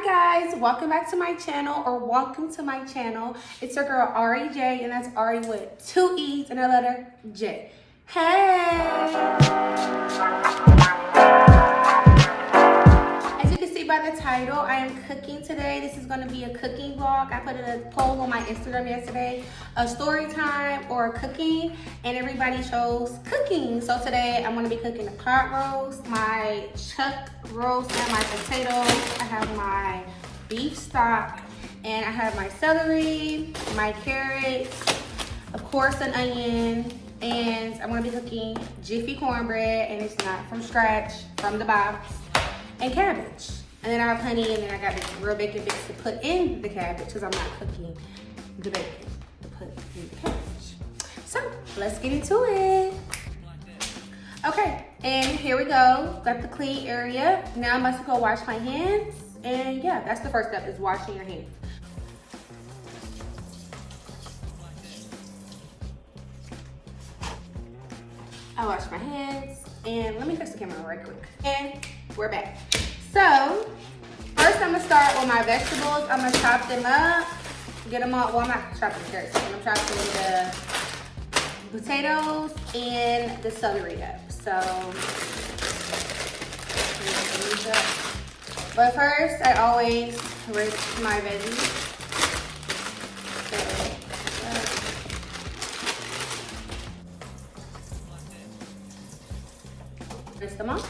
Hi guys, welcome back to my channel, or welcome to my channel. It's your girl Ariee J, and that's Ariee with 2 E's and a letter J. Hey! As you can see by the title, I am cooking today. This is going to be a cooking vlog. I put a poll on my Instagram yesterday, a story time or cooking, and everybody chose cooking. So today I'm going to be cooking a pot roast, my chuck roast, and my potatoes. I have my beef stock, and I have my celery, my carrots, of course an onion, and I'm going to be cooking Jiffy Cornbread, and it's not from scratch, from the box, and cabbage. And then I have honey, and then I got the real bacon bits to put in the cabbage because I'm not cooking the bacon to put in the cabbage. So let's get into it. Okay, and here we go. Got the clean area. Now I'm about to go wash my hands. And yeah, that's the first step, is washing your hands. I washed my hands, and let me fix the camera right quick. And we're back. So, first I'm gonna start with my vegetables. I'm gonna chop them up, get them all, well I'm not chopping the carrots, I'm chopping the potatoes and the celery up. So, but first I always rinse my veggies. Rinse them off.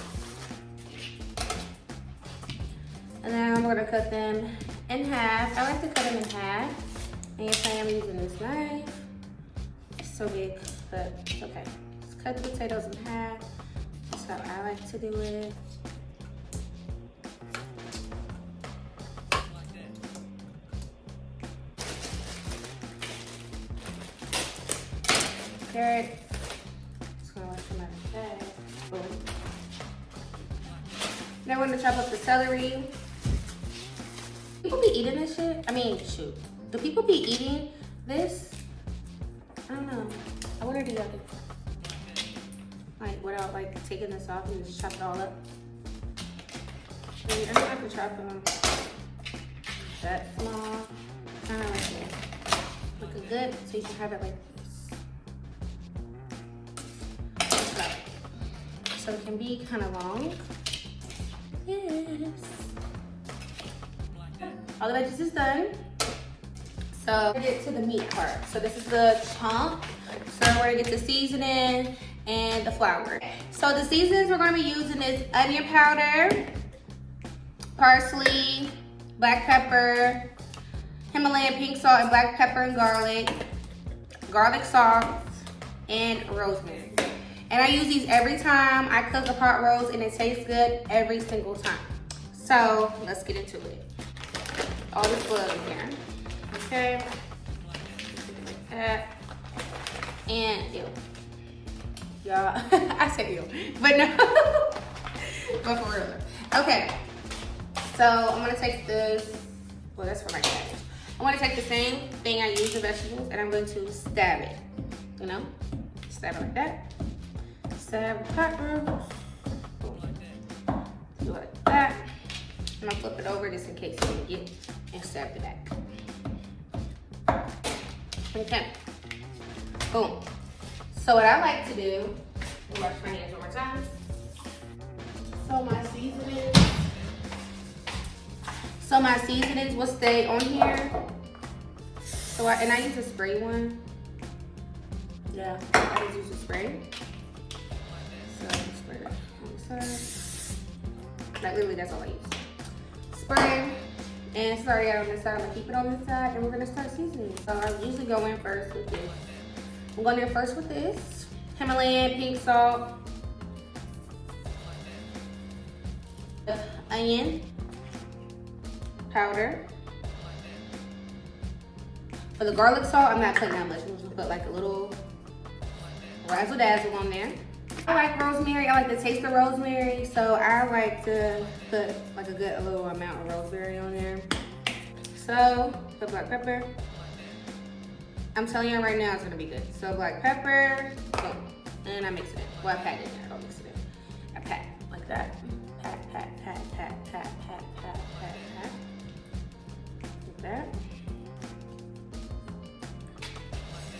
And then I'm gonna cut them in half. I like to cut them in half. And you're saying I'm using this knife. It's so big, but it's okay. Just cut the potatoes in half. That's how I like to do it. Carrot. Just gonna wash them out of the bag. Boom. Now we're gonna chop up the celery. People be eating this shit? I mean, shoot. Do people be eating this? I don't know. I wonder do y'all do. Like, without like taking this off and just chop it all up. I mean, I don't have to chop them that small. Kind of like that. Looking good, so you can have it like this. So it can be kind of long. Yes. All the veggies is done. So we're gonna get to the meat part. So this is the chunk. So we're gonna get the seasoning and the flour. So the seasonings we're gonna be using is onion powder, parsley, black pepper, Himalayan pink salt and black pepper and garlic salt, and rosemary. And I use these every time I cook a pot roast, and it tastes good every single time. So let's get into it. All this blood in here. Okay. Like that. And ew. Y'all, I said ew. But no. But for real. Okay. So I'm gonna take this, well that's for my cabbage. I'm gonna take the same thing I use in vegetables, and I'm going to stab it. You know? Stab it like that. Stab the pot roast. Do it like that. I'm gonna flip it over just in case you can get, and stab the back. Okay. Boom. So what I like to do, let me wash my hands one more time. So my seasonings will stay on here. So I use a spray one. Yeah, I just use a spray. So spray it on the side. Like literally that's all I use. Spray, and sorry out on this side. I'm gonna keep it on this side, and we're gonna start seasoning. So I usually go in first with this. I'm going in first with this Himalayan pink salt, onion powder. For the garlic salt, I'm not putting that much. I'm just gonna put like a little razzle dazzle on there. I like rosemary. I like the taste of rosemary, so I like to put like a little amount of rosemary on there. So, the black pepper. I'm telling you right now, it's gonna be good. So black pepper, boom, and I mix it in. Well, I pat it in. I don't mix it in. I pat like that. Pat, pat, pat, pat, pat, pat, pat, pat, pat.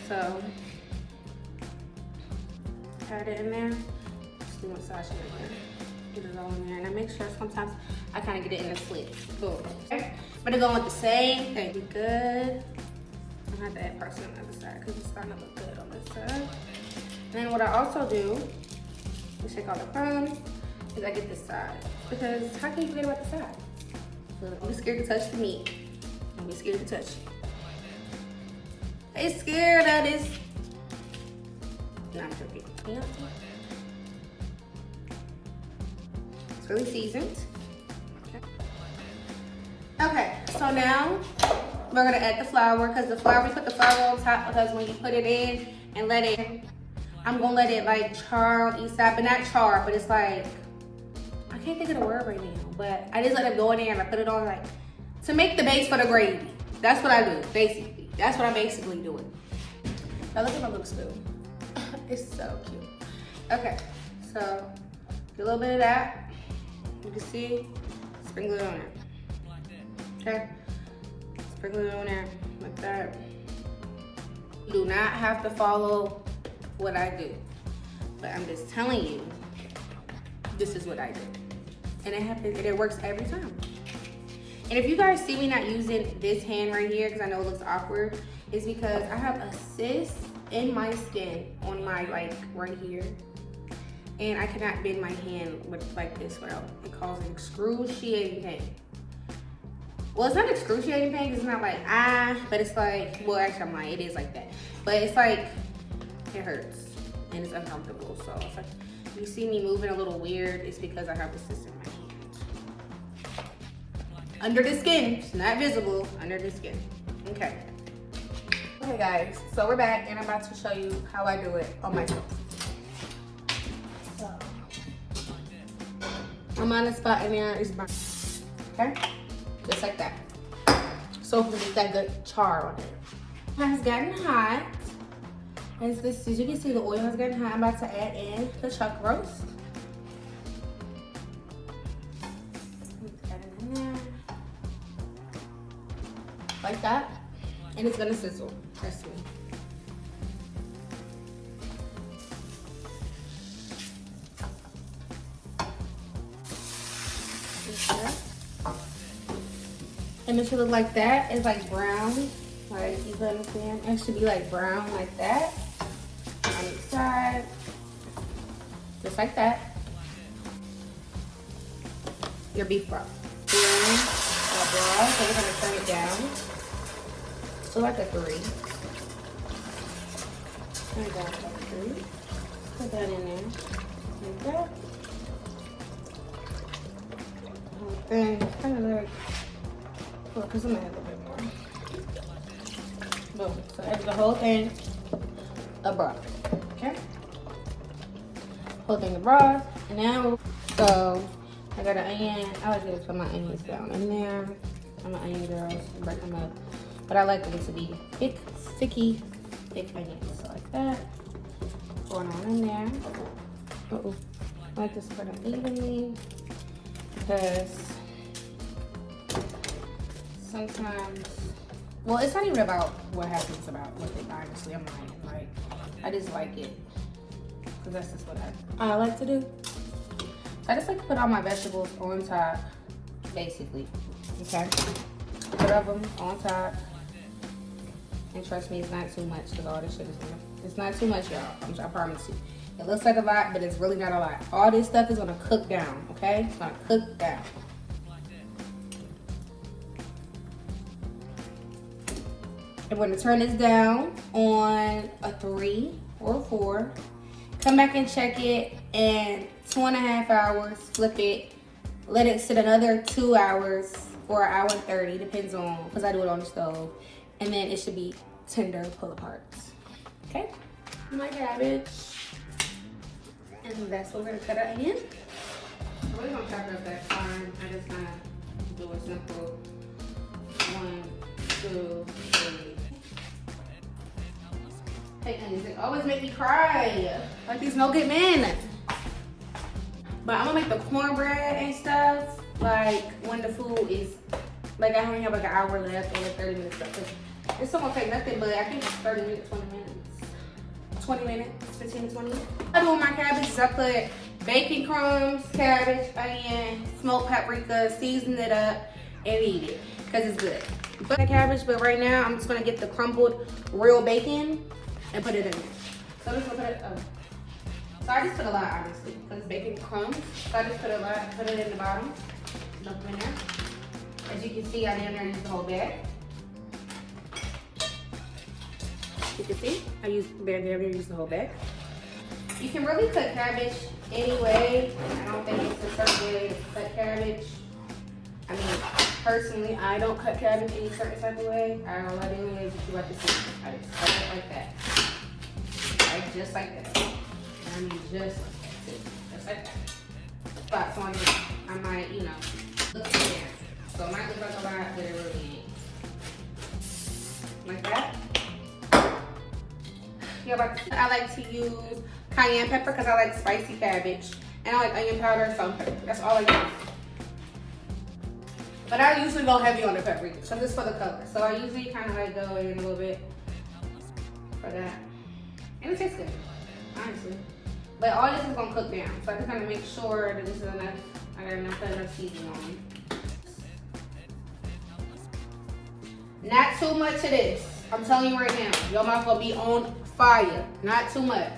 So add it in there. Just do massage it in there. Get it all in there. And I make sure sometimes I kind of get it in the slits. Boom. Okay. I'm gonna go with the same thing. Be good. I have to add parsley on the other side because it's starting to look good on this side. And then what I also do is take all the crumbs is I get this side. Because how can you forget about the side? So don't be scared to touch the meat. Don't be scared to touch it. They scared of this. No, I'm joking. Yeah. It's really seasoned. Okay, so now we're gonna add the flour because the flour, we put the flour on top because when you put it in and let it, I'm gonna let it like char on each side, but not char, but it's like, I can't think of the word right now, but I just let it go in there and I put it on like, to make the base for the gravy. That's what I do, basically. That's what I'm basically doing. Now look at my little spoon. It's so cute. Okay, so get a little bit of that. You can see, sprinkle it on there. Okay, sprinkle it on there like that. You do not have to follow what I do, but I'm just telling you, this is what I do. And it happens, and it works every time. And if you guys see me not using this hand right here, because I know it looks awkward, it's because I have a cyst in my skin on my, like, right here. And I cannot bend my hand with like this without it causing excruciating pain. Well, it's not excruciating pain, it's not like, but it's like, well, actually I'm lying, it is like that. But it's like, it hurts and it's uncomfortable. So it's like, you see me moving a little weird, it's because I have a cyst in my hand. Under the skin, it's not visible, under the skin. Okay. Okay guys, so we're back and I'm about to show you how I do it on myself. So, I'm on the spot in there, it's burnt, okay? Just like that. So hopefully it's that good char on it. It has gotten hot. As you can see, the oil has gotten hot. I'm about to add in the chuck roast. Add it in there. Like that. And it's gonna sizzle, trust me. And it should look like that. It's like brown, like, you understand? It should be like brown like that on each side, just like that. Your beef broth. Then broth, so we're gonna turn it down to like a 3. Turn it down to like a 3. Put that in there, like that. Then kind of like. Because I'm gonna add a little bit more. Boom. So add the whole thing of broth. Okay? Whole thing of broth. And now, so I got an onion. I like to put my onions down in there. I'm an onion girl, so break them up. But I like them to be thick, sticky, thick onions. So like that. Going on in there. Uh-oh. I like to spread them evenly. Because sometimes, well, it's not even about what happens about with it, honestly. I'm lying. Like, I just like it. Because that's just what I like to do. So I just like to put all my vegetables on top, basically. Okay? Put of them on top. And trust me, it's not too much because all this shit is gonna, it's not too much, y'all. I promise you. It looks like a lot, but it's really not a lot. All this stuff is gonna cook down, okay? It's gonna cook down. I'm going to turn this down on a 3 or a 4. Come back and check it in 2.5 hours. Flip it. Let it sit another 2 hours or 1 hour and 30. Depends on, because I do it on the stove. And then it should be tender pull aparts. Okay? My cabbage. And that's what we're going to cut it in. So we're going to chop it up that fine. I just kind of do a simple 1, 2, 3. They always make me cry, like these no good men. But I'm gonna make the cornbread and stuff, like when the food is, like I only have like an hour left or like 30 minutes left. It's not gonna take nothing, but I think it's 30 minutes, 20 minutes. 20 minutes, 15 to 20. I do with my cabbage is I put bacon crumbs, cabbage, onion, smoked paprika, season it up, and eat it, because it's good. But the cabbage, but right now I'm just gonna get the crumbled real bacon and put it in there. So I'm just gonna put it, so I just put a lot, honestly, because bacon crumbs. So I just put a lot, put it in the bottom, dump it in there. As you can see, I didn't use the whole bag. You can see, I barely used the whole bag. You can really cook cabbage anyway. I don't think it's a certain way to cut cabbage. I mean, personally, I don't cut cabbage any certain type of way. All I do is do like this. I just cut it like that. Right, just like that. I mean, just like that too. Just like that. Spots on it, I might, you know, look there. So it might look like a lot, but it really ain't. Like that. Yeah, I like to use cayenne pepper because I like spicy cabbage. And I like onion powder and salt and pepper. That's all I use. But I usually go heavy on the pepper, so just for the color. So I usually kind of like go in a little bit for that. And it tastes good, honestly. But all this is gonna cook down. So I just gotta make sure that this is enough. I got enough seasoning on me. Not too much of this. I'm telling you right now, your mouth will be on fire. Not too much.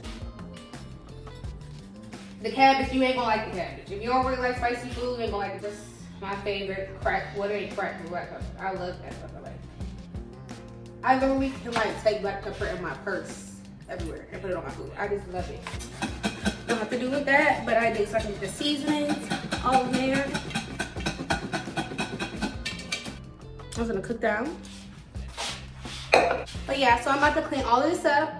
The cabbage, you ain't gonna like the cabbage. If you don't really like spicy food, you ain't gonna like it. This is my favorite crack. What ain't crack? Black pepper. I love that stuff. I literally can like take black pepper in my purse everywhere and put it on my food. I just love it. Don't have to do with that, but I do. So I can get the seasonings all in there. I'm gonna cook down. But yeah, so I'm about to clean all of this up.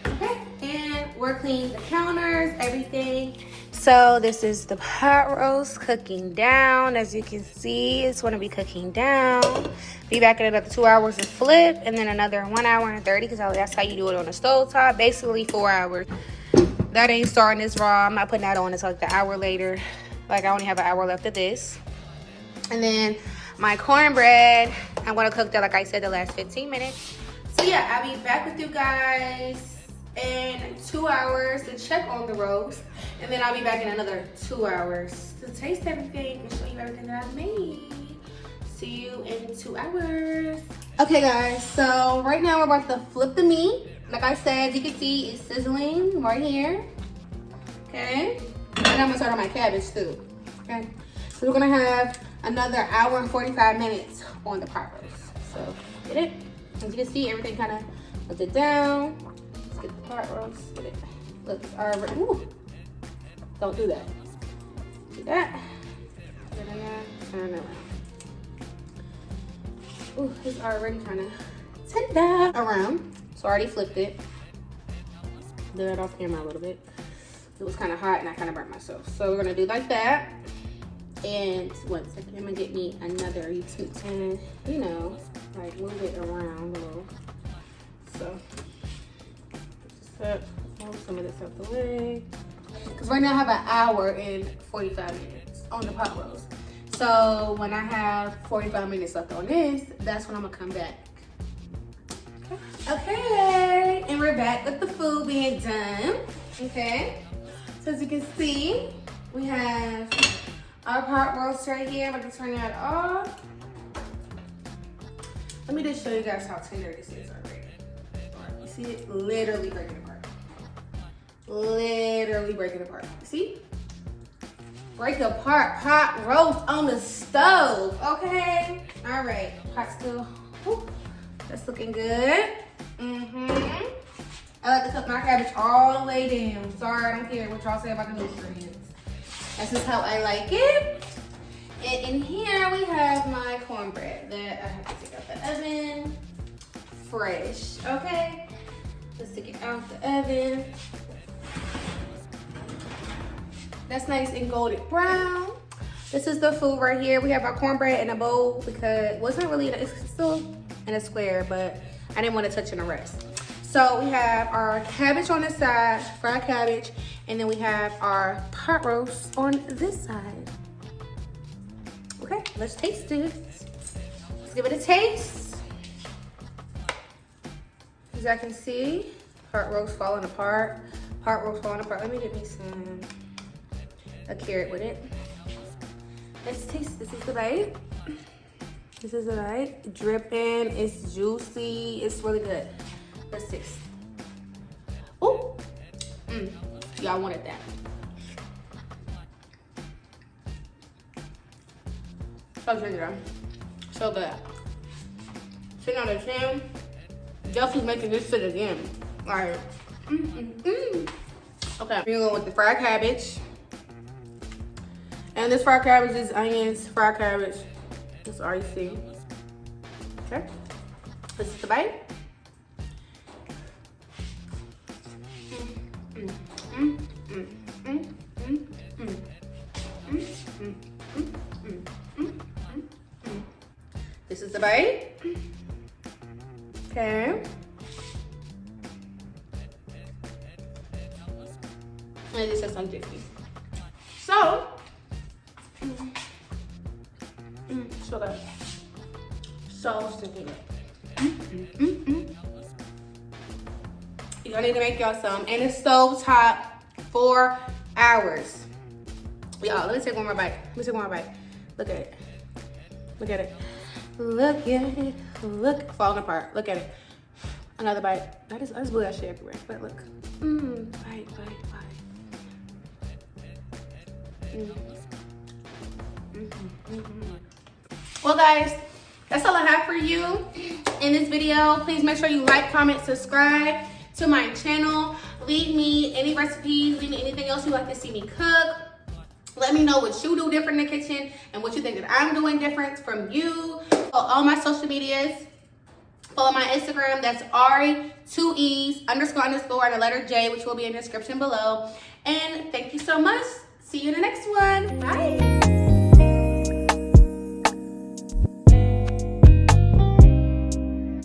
Okay, and we're cleaning the counters, everything. So this is the pot roast cooking down. As you can see, it's gonna be cooking down. Be back in another 2 hours to flip, and then another 1 hour and 30, because that's how you do it on the stove top. Basically 4 hours. That ain't starting this raw. I'm not putting that on until like the hour later. Like I only have an hour left of this. And then my cornbread, I'm gonna cook that like I said the last 15 minutes. So yeah, I'll be back with you guys in 2 hours to check on the roast, and then I'll be back in another 2 hours to taste everything and show you everything that I've made. See you in 2 hours. Okay guys, so right now we're about to flip the meat. Like I said, you can see it's sizzling right here. Okay, and I'm gonna start on my cabbage too. Okay, so we're gonna have another hour and 45 minutes on the pot roast. So get it. As you can see, everything kind of puts it down. Let's get the pot roast. Get it. Looks already. Ooh. Don't do that. Do that. Put it in there. Turn it around. Ooh, it's already kind of tender around. So I already flipped it. Did it off camera a little bit. It was kind of hot and I kind of burnt myself. So we're gonna do like that. And 1 second, I'm gonna get me another utensil, you know, like move it around a little. So, move some of this out the way. Because right now I have an hour and 45 minutes on the pot roast. So when I have 45 minutes left on this, that's when I'm gonna come back. Okay, and we're back with the food being done. Okay, so as you can see, we have our pot roast right here. I'm going to turn that off. Let me just show you guys how tender this is already. You see it literally breaking apart. Literally breaking apart. You see? Break apart pot roast on the stove. Okay. All right. Pot still. Whew, that's looking good. I like to cook my cabbage all the way down. Sorry, I don't care what y'all say about the nutrients. That's just how I like it. And in here we have my cornbread that I have to take out the oven. Fresh, okay? Let's take it out the oven. That's nice and golden brown. This is the food right here. We have our cornbread in a bowl because, well, it's not really, it's still in a square, but I didn't want to touch on the rest. So we have our cabbage on this side, fried cabbage, and then we have our pot roast on this side. Okay, let's taste it. Let's give it a taste. As I can see, Part roast falling apart. Part roast falling apart. Let me get me a carrot with it. Let's taste. This is the bite. This is the bite. Dripping. It's juicy. It's really good. Let's taste. Oh, y'all wanted that. So good. So good. 10 out of 10. Definitely making this sit again. All right. Okay, we're going with the fried cabbage. And this fried cabbage is onions, fried cabbage. It's Ariee. Okay. This is the bite. This is the bite. Okay. And this is some Jiffy. So, so good. So stinking good. Y'all need to make y'all some. And it's stove top 4 hours. Y'all, let me take one more bite. Let me take one more bite. Look at it. Look at it. Look at it. Look, falling apart. Look at it. Another bite. I just blew that shit everywhere. But look. Bite, bite, bite. Well, guys, that's all I have for you in this video. Please make sure you like, comment, subscribe to my channel. Leave me any recipes. Leave me anything else you'd like to see me cook. Let me know what you do different in the kitchen and what you think that I'm doing different from you. Follow all my social medias. Follow my Instagram. That's Ariee, 2 E's, __, and the letter J, which will be in the description below. And thank you so much. See you in the next one. Bye.